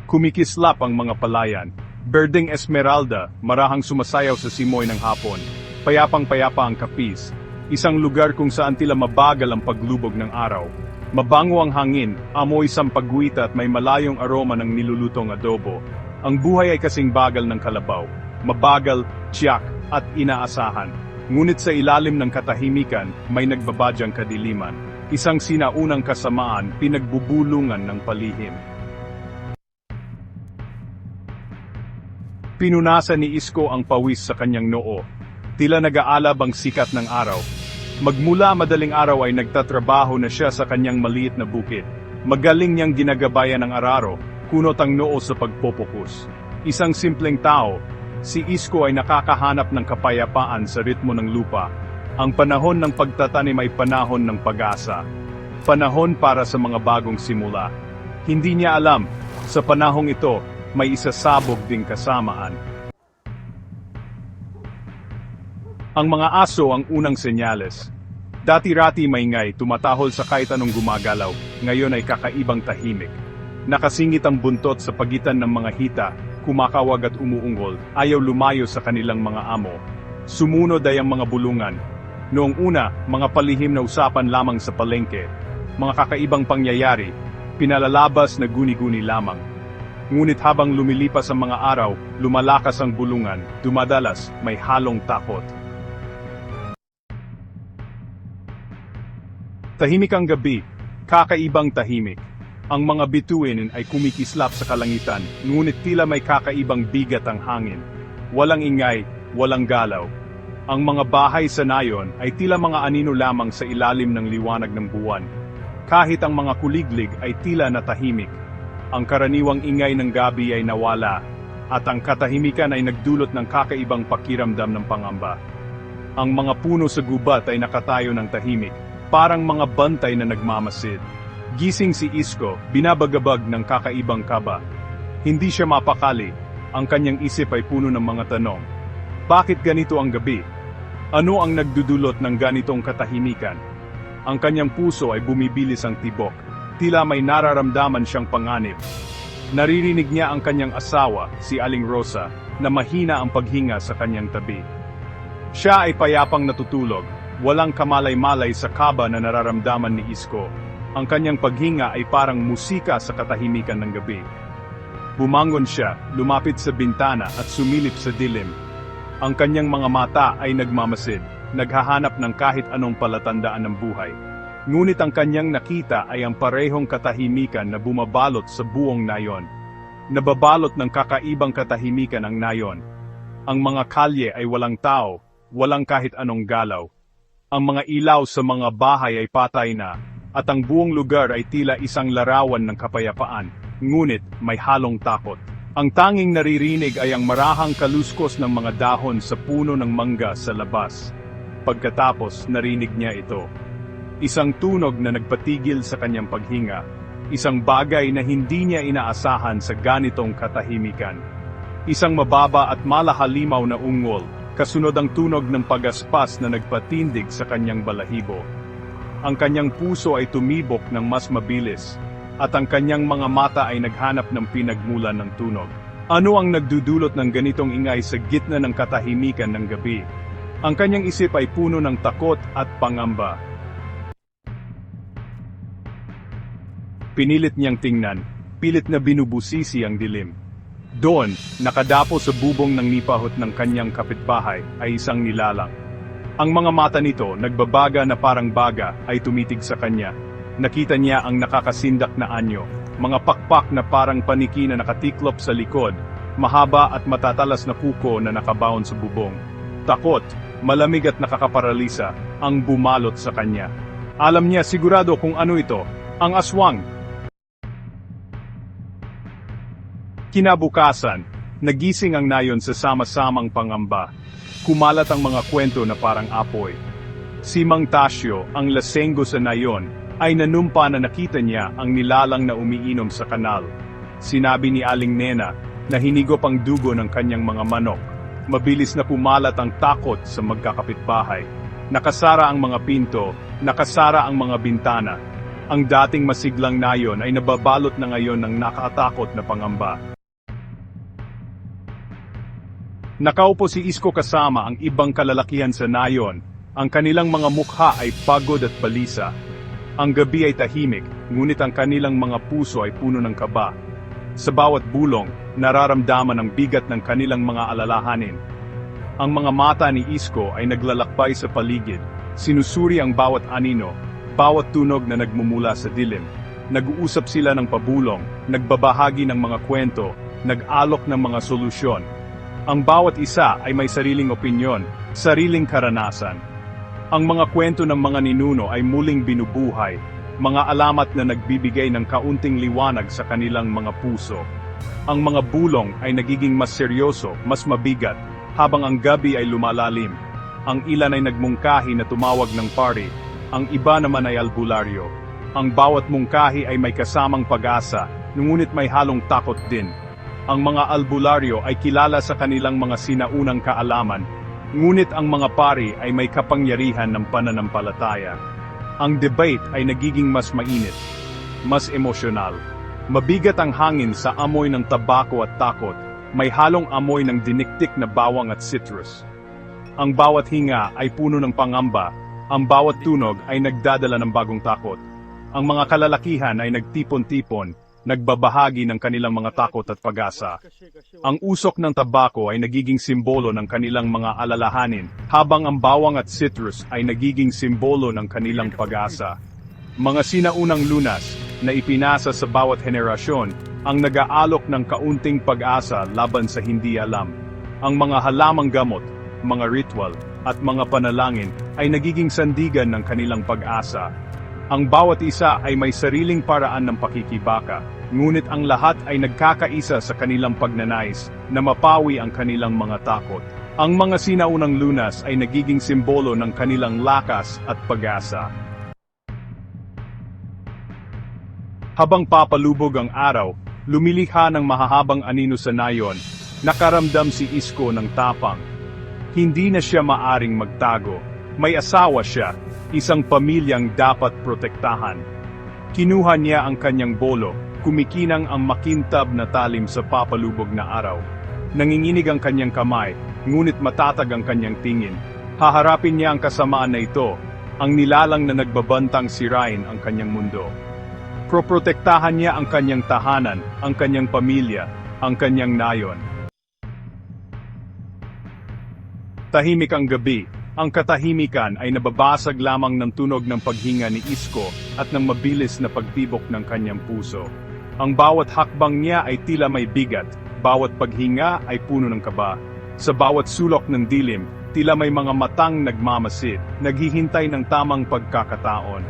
Kumikislap ang mga palayan. Berdeng esmeralda, marahang sumasayaw sa simoy ng hapon. Payapang-payapa ang kapis. Isang lugar kung saan tila mabagal ang paglubog ng araw. Mabango ang hangin, amoy sampaguita at may malayong aroma ng nilulutong adobo. Ang buhay ay kasing bagal ng kalabaw. Mabagal, tiyak, at inaasahan. Ngunit sa ilalim ng katahimikan, may nagbabadyang kadiliman. Isang sinaunang kasamaan, pinagbubulungan ng palihim. Pinunasan ni Isko ang pawis sa kanyang noo. Tila nag-aalab ang sikat ng araw. Magmula madaling araw ay nagtatrabaho na siya sa kanyang maliit na bukid. Magaling niyang ginagabayan ang araro, kunot ang noo sa pagpopokus. Isang simpleng tao, si Isko ay nakakahanap ng kapayapaan sa ritmo ng lupa. Ang panahon ng pagtatanim ay panahon ng pag-asa. Panahon para sa mga bagong simula. Hindi niya alam, sa panahong ito, may isasabog ding kasamaan. Ang mga aso ang unang senyales. Dati-rati maingay, tumatahol sa kahit anong gumagalaw, ngayon ay kakaibang tahimik. Nakasingit ang buntot sa pagitan ng mga hita, kumakawag at umuungol, ayaw lumayo sa kanilang mga amo. Sumunod ay ang mga bulungan. Noong una, mga palihim na usapan lamang sa palengke. Mga kakaibang pangyayari, pinalalabas na guni-guni lamang. Ngunit habang lumilipas ang mga araw, lumalakas ang bulungan, dumadalas, may halong takot. Tahimik ang gabi, kakaibang tahimik. Ang mga bituin ay kumikislap sa kalangitan, ngunit tila may kakaibang bigat ang hangin. Walang ingay, walang galaw. Ang mga bahay sa nayon ay tila mga anino lamang sa ilalim ng liwanag ng buwan. Kahit ang mga kuliglig ay tila natahimik. Ang karaniwang ingay ng gabi ay nawala, at ang katahimikan ay nagdulot ng kakaibang pakiramdam ng pangamba. Ang mga puno sa gubat ay nakatayo ng tahimik, parang mga bantay na nagmamasid. Gising si Isko, binabagabag ng kakaibang kaba. Hindi siya mapakali, ang kanyang isip ay puno ng mga tanong. Bakit ganito ang gabi? Ano ang nagdudulot ng ganitong katahimikan? Ang kanyang puso ay bumibilis ang tibok. Tila may nararamdaman siyang panganib. Naririnig niya ang kanyang asawa, si Aling Rosa, na mahina ang paghinga sa kanyang tabi. Siya ay payapang natutulog, walang kamalay-malay sa kaba na nararamdaman ni Isko. Ang kanyang paghinga ay parang musika sa katahimikan ng gabi. Bumangon siya, lumapit sa bintana at sumilip sa dilim. Ang kanyang mga mata ay nagmamasid, naghahanap ng kahit anong palatandaan ng buhay. Ngunit ang kanyang nakita ay ang parehong katahimikan na bumabalot sa buong nayon. Nababalot ng kakaibang katahimikan ang nayon. Ang mga kalye ay walang tao, walang kahit anong galaw. Ang mga ilaw sa mga bahay ay patay na, at ang buong lugar ay tila isang larawan ng kapayapaan, ngunit may halong takot. Ang tanging naririnig ay ang marahang kaluskos ng mga dahon sa puno ng mangga sa labas. Pagkatapos, narinig niya ito. Isang tunog na nagpatigil sa kanyang paghinga, isang bagay na hindi niya inaasahan sa ganitong katahimikan. Isang mababa at malahalimaw na ungol, kasunod ang tunog ng pagaspas na nagpatindig sa kanyang balahibo. Ang kanyang puso ay tumibok ng mas mabilis, at ang kanyang mga mata ay naghanap ng pinagmulan ng tunog. Ano ang nagdudulot ng ganitong ingay sa gitna ng katahimikan ng gabi? Ang kanyang isip ay puno ng takot at pangamba. Pinilit niyang tingnan, pilit na binubusisi ang dilim. Doon, nakadapo sa bubong ng nipahot ng kanyang kapitbahay, ay isang nilalang. Ang mga mata nito, nagbabaga na parang baga, ay tumitig sa kanya. Nakita niya ang nakakasindak na anyo, mga pakpak na parang paniki na nakatiklop sa likod, mahaba at matatalas na kuko na nakabaon sa bubong. Takot, malamig at nakakaparalisa, ang bumalot sa kanya. Alam niya sigurado kung ano ito, ang aswang. Kinabukasan, nagising ang nayon sa sama-samang pangamba. Kumalat ang mga kwento na parang apoy. Si Mang Tasyo, ang lasenggo sa nayon, ay nanumpa na nakita niya ang nilalang na umiinom sa kanal. Sinabi ni Aling Nena na hinigop ang dugo ng kanyang mga manok. Mabilis na pumalat ang takot sa magkakapitbahay. Nakasara ang mga pinto, nakasara ang mga bintana. Ang dating masiglang nayon ay nababalot na ngayon ng nakakatakot na pangamba. Nakaupo si Isko kasama ang ibang kalalakihan sa nayon. Ang kanilang mga mukha ay pagod at balisa. Ang gabi ay tahimik, ngunit ang kanilang mga puso ay puno ng kaba. Sa bawat bulong, nararamdaman ang bigat ng kanilang mga alalahanin. Ang mga mata ni Isko ay naglalakbay sa paligid, sinusuri ang bawat anino, bawat tunog na nagmumula sa dilim. Nag-uusap sila ng pabulong, nagbabahagi ng mga kwento, nag-alok ng mga solusyon. Ang bawat isa ay may sariling opinyon, sariling karanasan. Ang mga kwento ng mga ninuno ay muling binubuhay, mga alamat na nagbibigay ng kaunting liwanag sa kanilang mga puso. Ang mga bulong ay nagiging mas seryoso, mas mabigat, habang ang gabi ay lumalalim. Ang ilan ay nagmungkahi na tumawag ng party, ang iba naman ay albularyo. Ang bawat mungkahi ay may kasamang pag-asa, ngunit may halong takot din. Ang mga albularyo ay kilala sa kanilang mga sinaunang kaalaman, ngunit ang mga pari ay may kapangyarihan ng pananampalataya. Ang debate ay nagiging mas mainit, mas emosyonal. Mabigat ang hangin sa amoy ng tabako at takot, may halong amoy ng diniktik na bawang at citrus. Ang bawat hinga ay puno ng pangamba, ang bawat tunog ay nagdadala ng bagong takot. Ang mga kalalakihan ay nagtipon-tipon, nagbabahagi ng kanilang mga takot at pag-asa. Ang usok ng tabako ay nagiging simbolo ng kanilang mga alalahanin, habang ang bawang at citrus ay nagiging simbolo ng kanilang pag-asa. Mga sinaunang lunas na ipinasa sa bawat henerasyon ang nag-aalok ng kaunting pag-asa laban sa hindi alam. Ang mga halamang gamot, mga ritual, at mga panalangin ay nagiging sandigan ng kanilang pag-asa. Ang bawat isa ay may sariling paraan ng pakikibaka, ngunit ang lahat ay nagkakaisa sa kanilang pagnanais na mapawi ang kanilang mga takot. Ang mga sinaunang lunas ay nagiging simbolo ng kanilang lakas at pag-asa. Habang papalubog ang araw, lumilikha ng mahahabang anino sa nayon, nakaramdam si Isko ng tapang. Hindi na siya maaring magtago. May asawa siya, isang pamilyang dapat protektahan. Kinuha niya ang kanyang bolo, kumikinang ang makintab na talim sa papalubog na araw. Nanginginig ang kanyang kamay, ngunit matatag ang kanyang tingin. Haharapin niya ang kasamaan na ito, ang nilalang na nagbabantang sirain ang kanyang mundo. Proprotektahan niya ang kanyang tahanan, ang kanyang pamilya, ang kanyang nayon. Tahimik ang gabi. Ang katahimikan ay nababasag lamang ng tunog ng paghinga ni Isko at ng mabilis na pagtibok ng kanyang puso. Ang bawat hakbang niya ay tila may bigat, bawat paghinga ay puno ng kaba. Sa bawat sulok ng dilim, tila may mga matang nagmamasid, naghihintay ng tamang pagkakataon.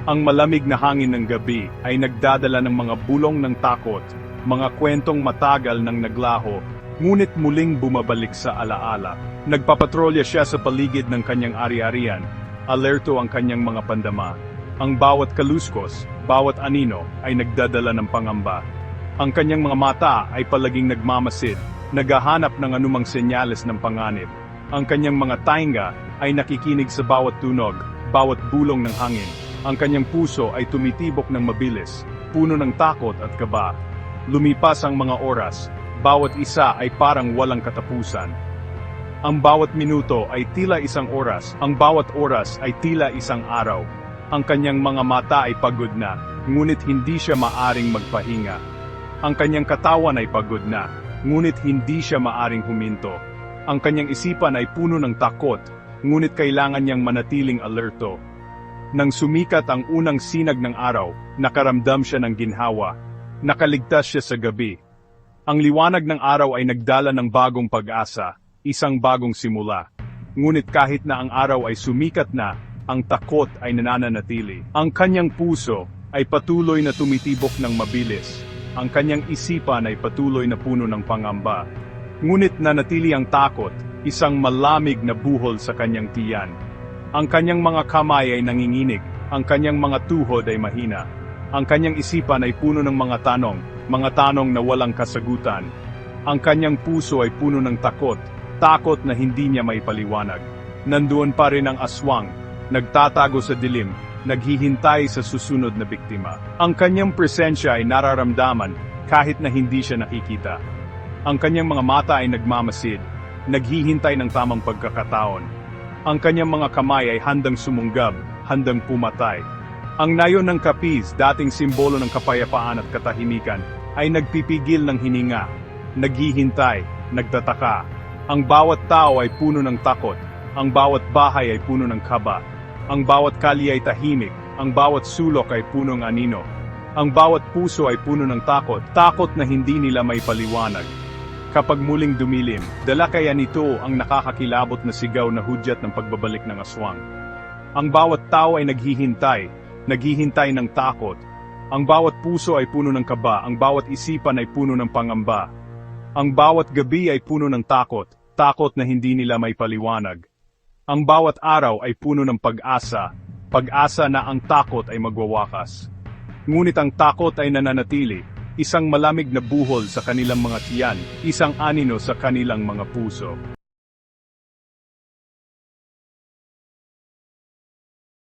Ang malamig na hangin ng gabi ay nagdadala ng mga bulong ng takot, mga kwentong matagal nang naglaho, ngunit muling bumabalik sa alaala. Nagpapatrolya siya sa paligid ng kanyang ari-arian, alerto ang kanyang mga pandama. Ang bawat kaluskos, bawat anino, ay nagdadala ng pangamba. Ang kanyang mga mata ay palaging nagmamasid, naghahanap ng anumang senyales ng panganib. Ang kanyang mga tainga ay nakikinig sa bawat tunog, bawat bulong ng hangin. Ang kanyang puso ay tumitibok ng mabilis, puno ng takot at kaba. Lumipas ang mga oras, bawat isa ay parang walang katapusan. Ang bawat minuto ay tila isang oras, ang bawat oras ay tila isang araw. Ang kanyang mga mata ay pagod na, ngunit hindi siya maaring magpahinga. Ang kanyang katawan ay pagod na, ngunit hindi siya maaring huminto. Ang kanyang isipan ay puno ng takot, ngunit kailangan niyang manatiling alerto. Nang sumikat ang unang sinag ng araw, nakaramdam siya ng ginhawa. Nakaligtas siya sa gabi. Ang liwanag ng araw ay nagdala ng bagong pag-asa, isang bagong simula. Ngunit kahit na ang araw ay sumikat na, ang takot ay nananatili. Ang kanyang puso ay patuloy na tumitibok ng mabilis. Ang kanyang isipan ay patuloy na puno ng pangamba. Ngunit nanatili ang takot, isang malamig na buhol sa kanyang tiyan. Ang kanyang mga kamay ay nanginginig, ang kanyang mga tuhod ay mahina. Ang kanyang isipan ay puno ng mga tanong na walang kasagutan. Ang kanyang puso ay puno ng takot na hindi niya maipaliwanag. Nandoon pa rin ang aswang, nagtatago sa dilim, naghihintay sa susunod na biktima. Ang kanyang presensya ay nararamdaman kahit na hindi siya nakikita. Ang kanyang mga mata ay nagmamasid, naghihintay ng tamang pagkakataon. Ang kanyang mga kamay ay handang sumunggab, handang pumatay. Ang nayon ng kapis, dating simbolo ng kapayapaan at katahimikan, ay nagpipigil ng hininga, naghihintay, nagtataka. Ang bawat tao ay puno ng takot, ang bawat bahay ay puno ng kaba, ang bawat kalye ay tahimik, ang bawat sulok ay punong anino. Ang bawat puso ay puno ng takot, takot na hindi nila may paliwanag. Kapag muling dumilim, dala kaya nito ang nakakakilabot na sigaw na hudyat ng pagbabalik ng aswang. Ang bawat tao ay naghihintay ng takot. Ang bawat puso ay puno ng kaba, ang bawat isipan ay puno ng pangamba. Ang bawat gabi ay puno ng takot, takot na hindi nila may paliwanag. Ang bawat araw ay puno ng pag-asa, pag-asa na ang takot ay magwawakas. Ngunit ang takot ay nananatili, isang malamig na buhol sa kanilang mga tiyan, isang anino sa kanilang mga puso.